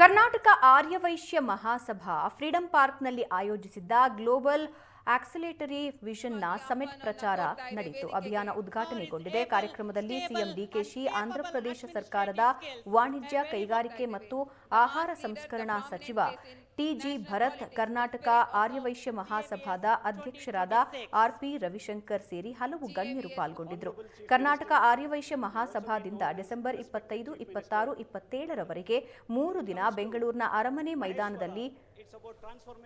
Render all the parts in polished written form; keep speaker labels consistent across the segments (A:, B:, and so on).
A: Karnataka Aryavaishya Mahasabha freedom ಪಾರ್ಕ್ನಲ್ಲಿ ಆಯೋಜಿಸಿದ್ದ global ಆಕ್ಸಿಲರೇಟರಿ ವಿಷನ್ನ summit ಪ್ರಚಾರ ನಡೆಯಿತು. ಅಭಿಯಾನ ಉದ್ಘಾಟನೆಗೊಂಡಿದೆ. ಕಾರ್ಯಕ್ರಮದಲ್ಲಿ ಸಿಎಂ ಡಿಕೆಶಿ, ಆಂಧ್ರಪ್ರದೇಶ ಸರ್ಕಾರದ ವಾಣಿಜ್ಯ, ಕೈಗಾರಿಕೆ ಮತ್ತು ಆಹಾರ ಸಂಸ್ಕರಣಾ ಸಚಿವ ಟಿಜಿ ಭರತ್, ಕರ್ನಾಟಕ ಆರ್ಯವೈಶ್ಯ ಮಹಾಸಭಾದ ಅಧ್ಯಕ್ಷರಾದ ಆರ್ಪಿ ರವಿಶಂಕರ್ ಸೇರಿ ಹಲವು ಗಣ್ಯರು ಪಾಲ್ಗೊಂಡಿದ್ದರು. ಕರ್ನಾಟಕ ಆರ್ಯವೈಶ್ಯ ಮಹಾಸಭಾದಿಂದ ಡಿಸೆಂಬರ್ 25, 26, 27ರವರೆಗೆ 3 ದಿನ ಬೆಂಗಳೂರಿನ ಅರಮನೆ ಮೈದಾನದಲ್ಲಿ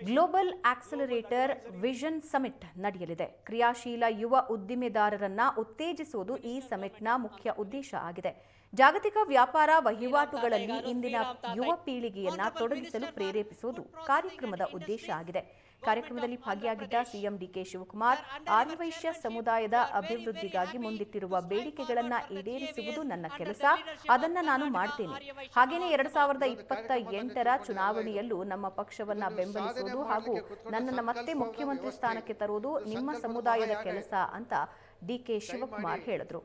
A: ಗ್ಲೋಬಲ್ ಆಕ್ಸಿಲರೇಟರ್ ವಿಷನ್ ಸಮಿಟ್ ನಡೆಯಲಿದೆ. ಕ್ರಿಯಾಶೀಲ ಯುವ ಉದ್ದಿಮೆದಾರರನ್ನ ಉತ್ತೇಜಿಸುವುದು ಈ ಸಮಿಟ್ನ ಮುಖ್ಯ ಉದ್ದೇಶ ಆಗಿದೆ. ಜಾಗತಿಕ ವ್ಯಾಪಾರ ವಹಿವಾಟುಗಳಲ್ಲಿ ಇಂದಿನ ಯುವ ಪೀಳಿಗೆಯನ್ನ ತೊಡಗಿಸಲು ಪ್ರೇರೇಪಿಸುವುದು ಕಾರ್ಯಕ್ರಮದ ಉದ್ದೇಶ ಆಗಿದೆ. ಕಾರ್ಯಕ್ರಮದಲ್ಲಿ ಭಾಗಿಯಾಗಿದ್ದ ಸಿಎಂ ಡಿಕೆ ಶಿವಕುಮಾರ್, ಆರ್ಯವೈಶ್ಯ ಸಮುದಾಯದ ಅಭಿವೃದ್ಧಿಗಾಗಿ ಮುಂದಿಟ್ಟಿರುವ ಬೇಡಿಕೆಗಳನ್ನು ಈಡೇರಿಸುವುದು ನನ್ನ ಕೆಲಸ, ಅದನ್ನ ನಾನು ಮಾಡ್ತೇನೆ. ಹಾಗೇನೆ 2028ರ ಚುನಾವಣೆಯಲ್ಲೂ ನಮ್ಮ ಪಕ್ಷವನ್ನ ಬೆಂಬಲಿಸುವುದು ಹಾಗೂ ನನ್ನನ್ನು ಮತ್ತೆ ಮುಖ್ಯಮಂತ್ರಿ ಸ್ಥಾನಕ್ಕೆ ತರುವುದು ನಿಮ್ಮ ಸಮುದಾಯದ ಕೆಲಸ ಅಂತ ಡಿಕೆ ಶಿವಕುಮಾರ್ ಹೇಳಿದ್ರು.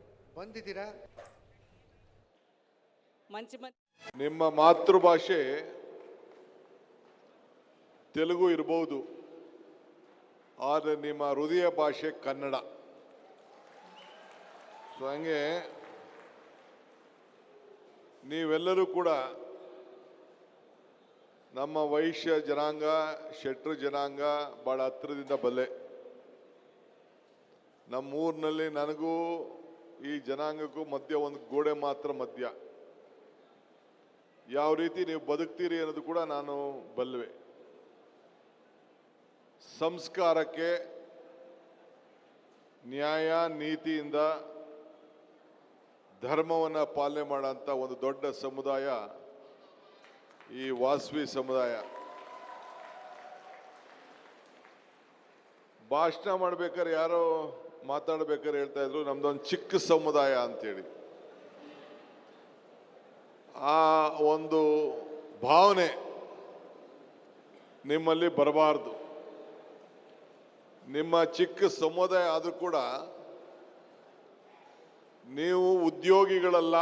B: ನಿಮ್ಮ ಮಾತೃಭಾಷೆ ತೆಲುಗು ಇರಬಹುದು, ಆದರೆ ನಿಮ್ಮ ಹೃದಯ ಭಾಷೆ ಕನ್ನಡ. ಸೊ ಹಂಗೆ ನೀವೆಲ್ಲರೂ ಕೂಡ ನಮ್ಮ ವೈಶ್ಯ ಜನಾಂಗ, ಶೆಟ್ರು ಜನಾಂಗ ಬಹಳ ಹತ್ತಿರದಿಂದ ಬಲ್ಲೆ. ನಮ್ಮೂರಿನಲ್ಲಿ ನನಗೂ ಈ ಜನಾಂಗಕ್ಕೂ ಮಧ್ಯ ಒಂದು ಗೋಡೆ ಮಾತ್ರ ಮಧ್ಯ. ಯಾವ ರೀತಿ ನೀವು ಬದುಕ್ತೀರಿ ಅನ್ನೋದು ಕೂಡ ನಾನು ಬಲ್ಲೆ. ಸಂಸ್ಕಾರಕ್ಕೆ, ನ್ಯಾಯ ನೀತಿಯಿಂದ ಧರ್ಮವನ್ನು ಪಾಲನೆ ಮಾಡೋಂಥ ಒಂದು ದೊಡ್ಡ ಸಮುದಾಯ ಈ ವಾಸವಿ ಸಮುದಾಯ. ಭಾಷಣ ಮಾಡ್ಬೇಕಾದ್ರೆ ಯಾರೋ ಮಾತಾಡ್ಬೇಕಾದ್ರೆ ಹೇಳ್ತಾ ಇದ್ರು ನಮ್ದೊಂದು ಚಿಕ್ಕ ಸಮುದಾಯ ಅಂತೇಳಿ. ಆ ಒಂದು ಭಾವನೆ ನಿಮ್ಮಲ್ಲಿ ಬರಬಾರ್ದು. ನಿಮ್ಮ ಚಿಕ್ಕ ಸಮುದಾಯ ಆದರೂ ಕೂಡ ನೀವು ಉದ್ಯೋಗಿಗಳಲ್ಲ,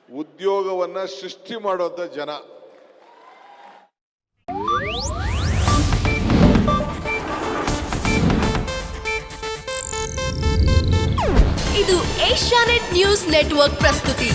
B: ಉದ್ಯೋಗವನ್ನ ಸೃಷ್ಟಿ ಮಾಡುವಂತ ಜನ.
C: ಇದು ಏಷ್ಯಾನೆಟ್ ನ್ಯೂಸ್ ನೆಟ್ವರ್ಕ್ ಪ್ರಸ್ತುತಿ.